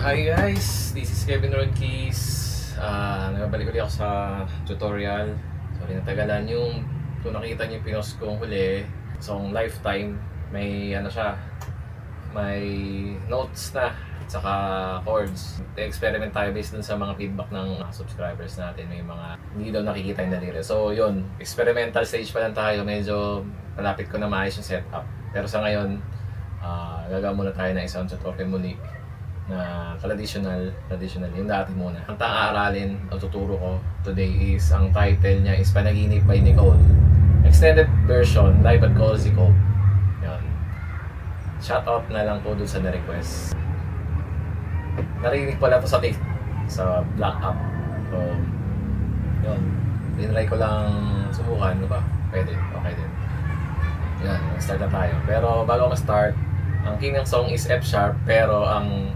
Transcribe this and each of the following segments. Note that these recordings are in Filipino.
Hi guys, this is Kevin Rodquez. Nagabalik ulit ako sa tutorial. Sorry natagalan yung kung nakita niyo yung pinost kong huli. So lifetime, may ano siya, may notes na saka chords. Experiment tayo based dun sa mga feedback ng subscribers natin. May mga hindi daw nakikita yung daliri. So yun, experimental stage pa lang tayo. Medyo malapit ko na maayos yung setup. Pero sa ngayon, gagawa muna tayo ng isang tutorial muli na traditional yung dati muna. Ang aaralin o tuturo ko today is, ang title niya is Panaginip by Nicole. Extended version, live at Cozy Cove. Yan. Shout out na lang po dun sa na-request. Narinig pala to sa Black App. So, yun. Tinry ko lang subukan. Ano ba? Pwede. Okay din. Yan. Start na tayo. Pero bago ma-start, ang king ng song is F sharp, pero ang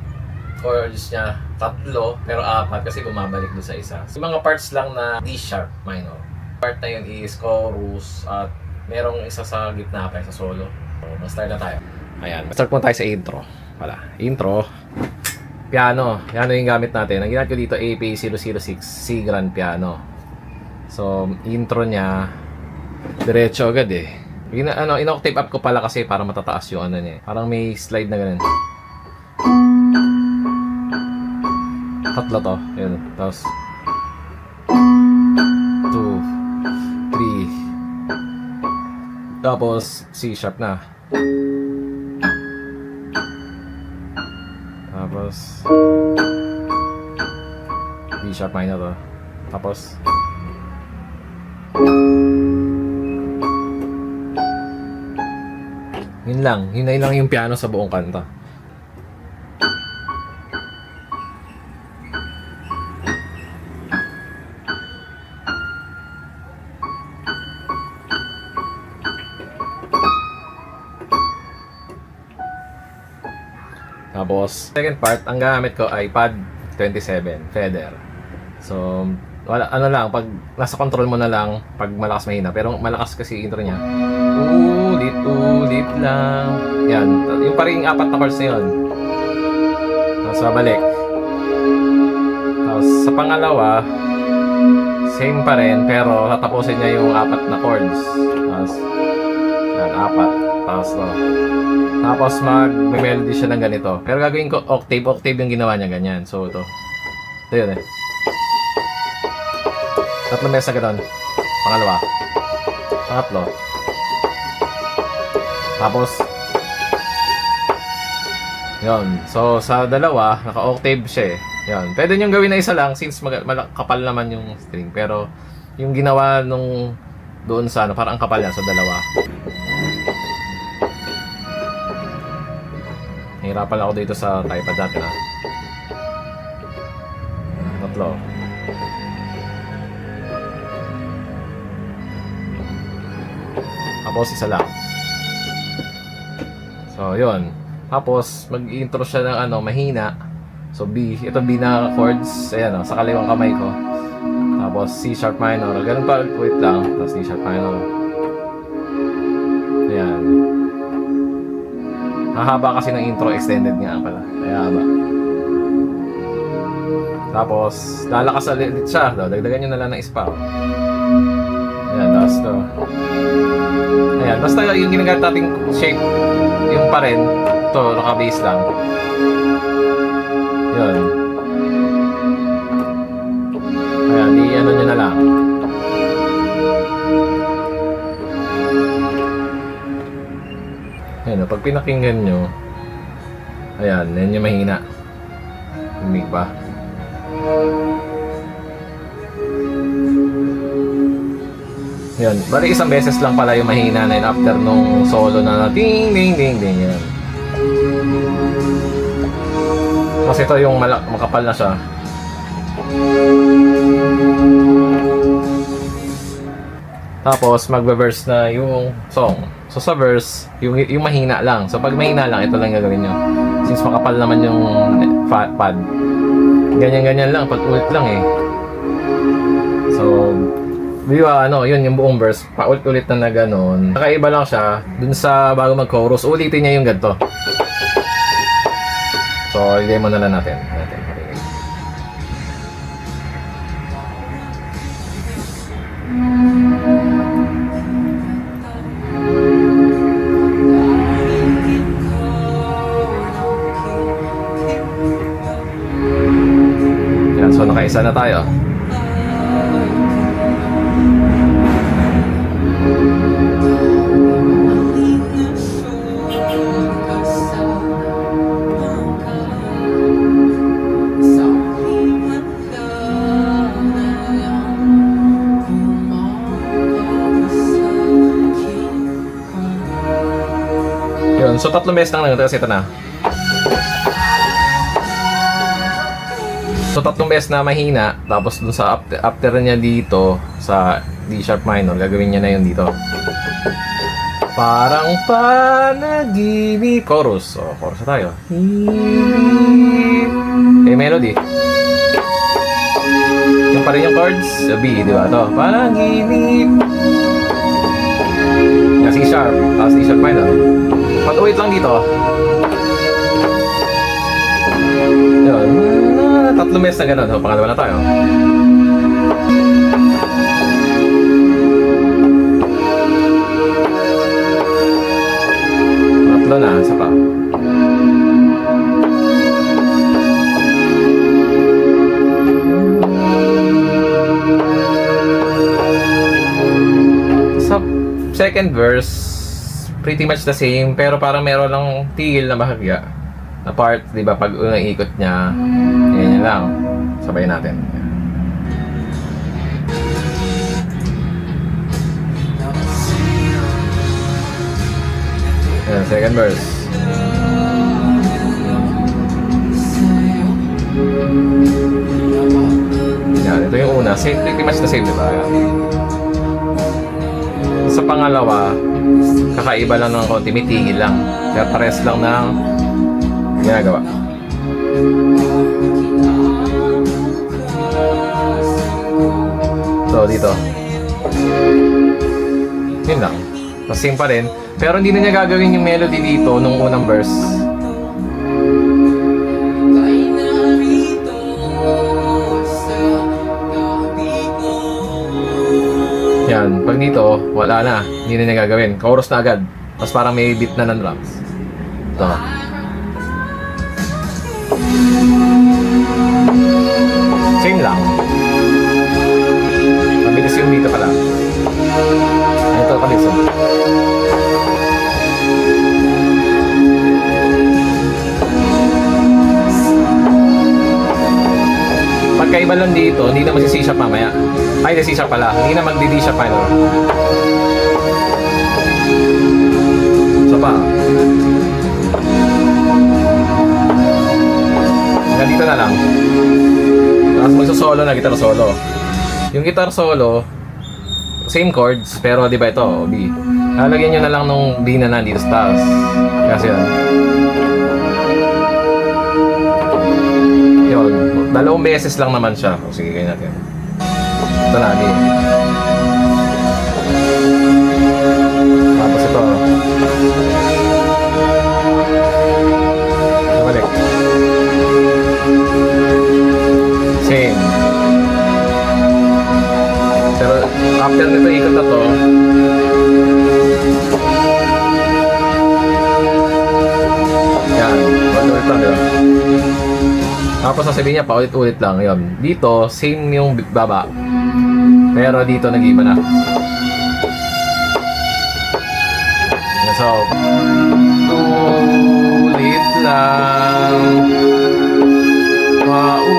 chords niya 3 pero 4 kasi bumabalik doon sa isa. So, mga parts lang na D sharp minor. Part na yun is chorus at merong isa sa gitna pa sa solo. So, ma-start na tayo. Ayan, start muna tayo sa intro. Intro. Piano. Piano yung gamit natin. Ang ginamit ko dito AP006 C Grand Piano. So, intro niya diretso agad eh. In-octave up ko pala kasi para matataas yung ano niya. Parang may slide na ganun. 3 to. Yun. Tapos 2, 3. Tapos C sharp na. Tapos D sharp minor to. Tapos yun lang yung piano sa buong kanta. Tapos, second part, ang gamit ko ay pad 27, Feder. So, wala, ano lang, pag nasa control mo na lang, pag malakas mahina. Pero malakas kasi intro niya. Ulit lang. Yan, yung paring 4 na chords na yun. Tapos, babalik. Tapos, sa pangalawa, same pa rin, pero tatapusin niya yung 4 na chords. Tapos, yan, 4. Tapos, tapos mag-melody siya ng ganito. Pero gagawin ko octave yung ginawa niya ganyan. So ito yun eh. 3 beses na gano'n. Pangalawa. Pangatlo. Tapos yun. So sa dalawa, naka-octave siya eh. Yun. Pwede niyong gawin na isa lang since kapal naman yung string. Pero yung ginawa nung doon sa ano, parang ang kapal yan sa dalawa. Hirapan ako dito sa typepad natin ha. 3. Tapos isa lang. So yun. Tapos mag-intro siya ng ano, mahina. So B. Ito B na chords. Ayan o, sa kaliwang kamay ko. Tapos C sharp minor. Ganun pa, wait lang. Tapos D sharp minor. Ayan. Hahaba kasi ng intro, extended nga pala. Kaya haba. Tapos, lalakas ulit siya. Dagdagan nyo na lang ng ispa. Ayan, tapos to. Ayan, basta yung ginagamit nating shape, yung pa rin. Ito, naka-base lang. Yun. Ayan, i-ano nyo na lang. Ayan, pag pinakinggan nyo, ayan, yan yung mahina. Hindi pa. Ayan, bali isang beses lang pala yung mahina na yun after nung solo na ding ding ding ding yan. Kasi ito yung makapal na siya. Tapos magbe-verse na yung song. So sa verse, yung mahina lang. So pag mahina lang, ito lang gagawin nyo. Since makapal naman yung pad. Ganyan-ganyan lang, pag-ulit lang eh. So, yun yung buong verse. Paulit-ulit na gano'n. Nakaiba lang siya, dun sa bago mag-chorus, ulitin niya yung ganito. So, ilagay mo na lang natin. Okay, sana tayo. Yun, so 3 beses lang kasi ito na. So 3 beses na mahina, tapos dun sa after niya dito sa D sharp minor, gagawin niya na yun dito. Parang panaginip. Chorus. So, chorus na tayo. Melody. Yung pa rin yung chords, B, di ba? Ito, panaginip. Yung C sharp, tapos D sharp minor. Pag-uwit lang dito. Yun. 3 beses na gano'n. So, pangalawa na tayo. Tatlo na, isa pa. Sa second verse, pretty much the same, pero parang meron lang tigil na bahagya na part, di ba, pag unang ikot niya, yan lang. Sabayin natin. Yan, second verse. Yan, ito yung una. Same, pretty much the same, di ba? Sa pangalawa, kakaiba lang ng konti, may tigil lang. Kaya pares lang ng ginagawa. So, dito. Yun lang. Mas same pa rin. Pero hindi na niya gagawin yung melody dito nung unang verse. Yan. Pag dito, wala na. Hindi na niya gagawin. Chorus na agad. Tapos parang may beat na ng drums. Ito. Same lang. Mabilis yung dito pala. Ito kalis. Pagkaiba lang dito, hindi na mag-C sharp mamaya. Ay, C sharp pala. Hindi na mag-D sharp minor. So pa. Hanggang dito na lang. Tapos magsusolo na, guitar solo. Yung guitar solo, same chords, pero di ba ito, B. Lalagyan nyo na lang nung B na nandito sa taas. Kasi yun. Yun. 2 beses lang naman siya. O, sige, gawin natin. Ito na, B. Tapos ito. Balik. Same. Pero after nito ikot na to, yan, ulit lang, diba? Tapos sasabihin niya, paulit-ulit lang, yun. Dito, same yung baba, pero dito nag-iba na. So, ulit lang, paulit-ulit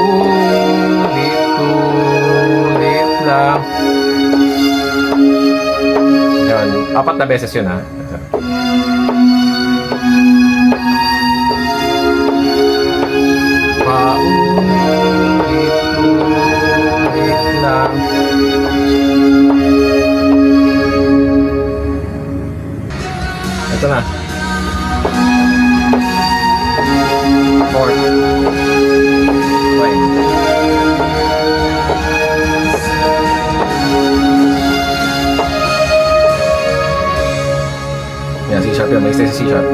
lang. Yun, 4 na beses yun, ha. Paulit-ulit lang. Ito na. Fourth. Okay. Yan, C sharp yun. May stay sa C sharp.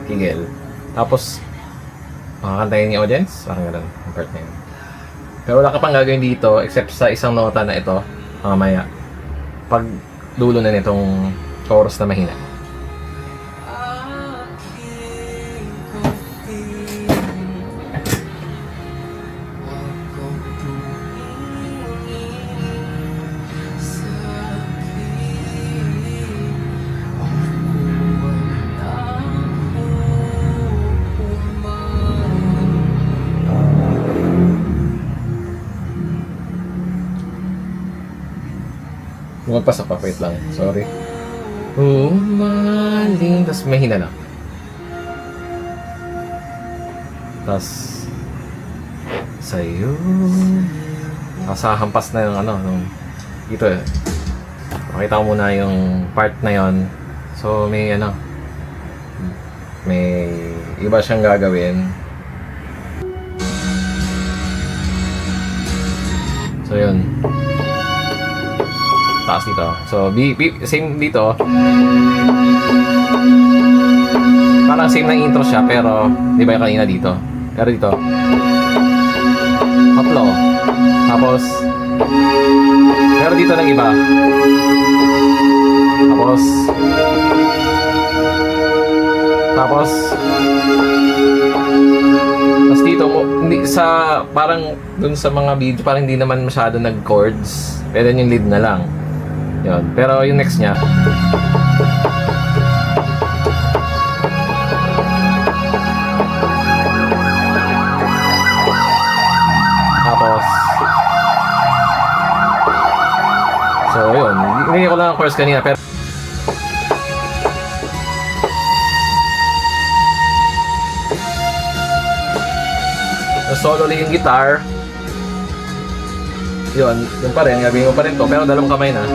Tigil. Tapos, makakantayin yung audience. Parang gano'n. Ang part na yun. Pero wala ka pang gagawin dito except sa isang nota na ito. Mamaya. Pag dulo na nitong chorus na mahina. Magpasa pa, wait lang. Sorry. Umaling. Tapos may hina lang. Tapos sa'yo. Hampas na yung ano. Dito eh. Pakita ko muna yung part na yon. So may ano. May iba siyang gagawin. So yun. Taas dito. So same dito. Parang same na intro siya pero di ba yung kanina dito? Pero dito. Tatlo. Tapos pero dito nang iba. Tapos dito hindi sa parang dun sa mga video parang hindi naman masyado nag-chords. Pero yung lead na lang. Yun. Pero yung next niya tapos so yun. Hindi ko lang ang chords kanina pero solo ulit yung guitar. Yun pa rin, gagawin mo pa rin to pero dalawang kamay na.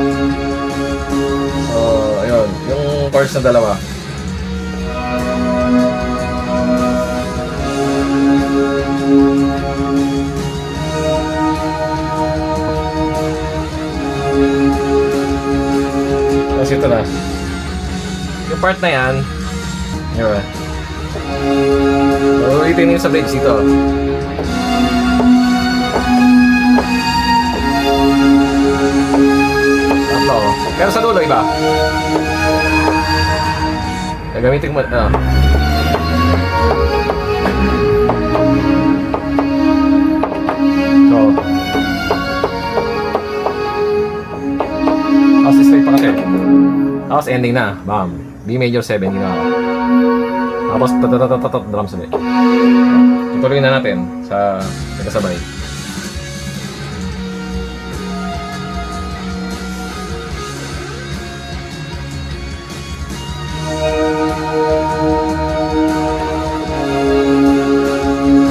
So, yun, yung chords na dalawa. Tapos ito na. Yung part na yan, yun. So, ulitin yung sa bridge dito. Pero sa dulo, iba. Gagamitin mo, So, tapos straight pa kasi. Tapos ending na, bam. B major 7, ginawa ko. Tapos tatatatat drums ulit. Tutuloy na natin sa nagkasabay.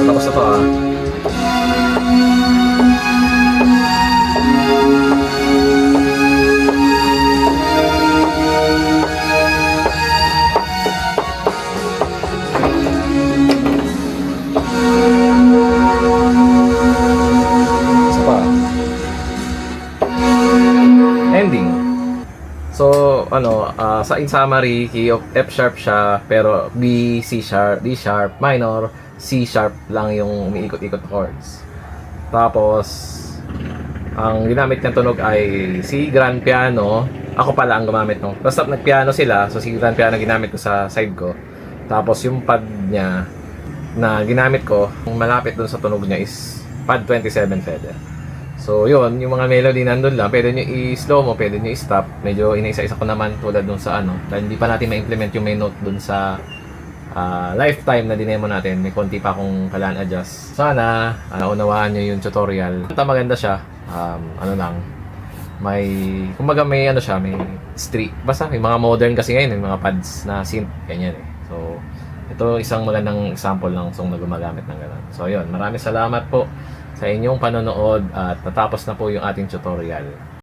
Tapos ito ending. So, sa in summary, key of F sharp siya, pero B, C sharp, D sharp, minor, C sharp lang yung umiikot-ikot na chords. Tapos, ang ginamit niyang tunog ay C grand piano. Ako pala ang gumamit nung. Basta nagpiano sila, so C grand piano ginamit ko sa side ko. Tapos yung pad niya na ginamit ko, yung malapit dun sa tunog niya is pad 27 feather. So yun, yung mga melody nandun lang, pwede nyo i-slow mo, pwede nyo i-stop. Medyo inaisa-isa ko naman tulad dun sa dahil hindi pa natin ma-implement yung main note dun sa lifetime na dinemo natin. May konti pa akong kailangan adjust. Sana unawaan nyo yung tutorial. Maganda siya, kumbaga may siya, may street. Basta may mga modern kasi ngayon, may mga pads na synth, ganyan eh. So ito isang magandang example ng song na gumagamit ng ganun. So yun, maraming salamat po sa inyong panonood at natapos na po yung ating tutorial.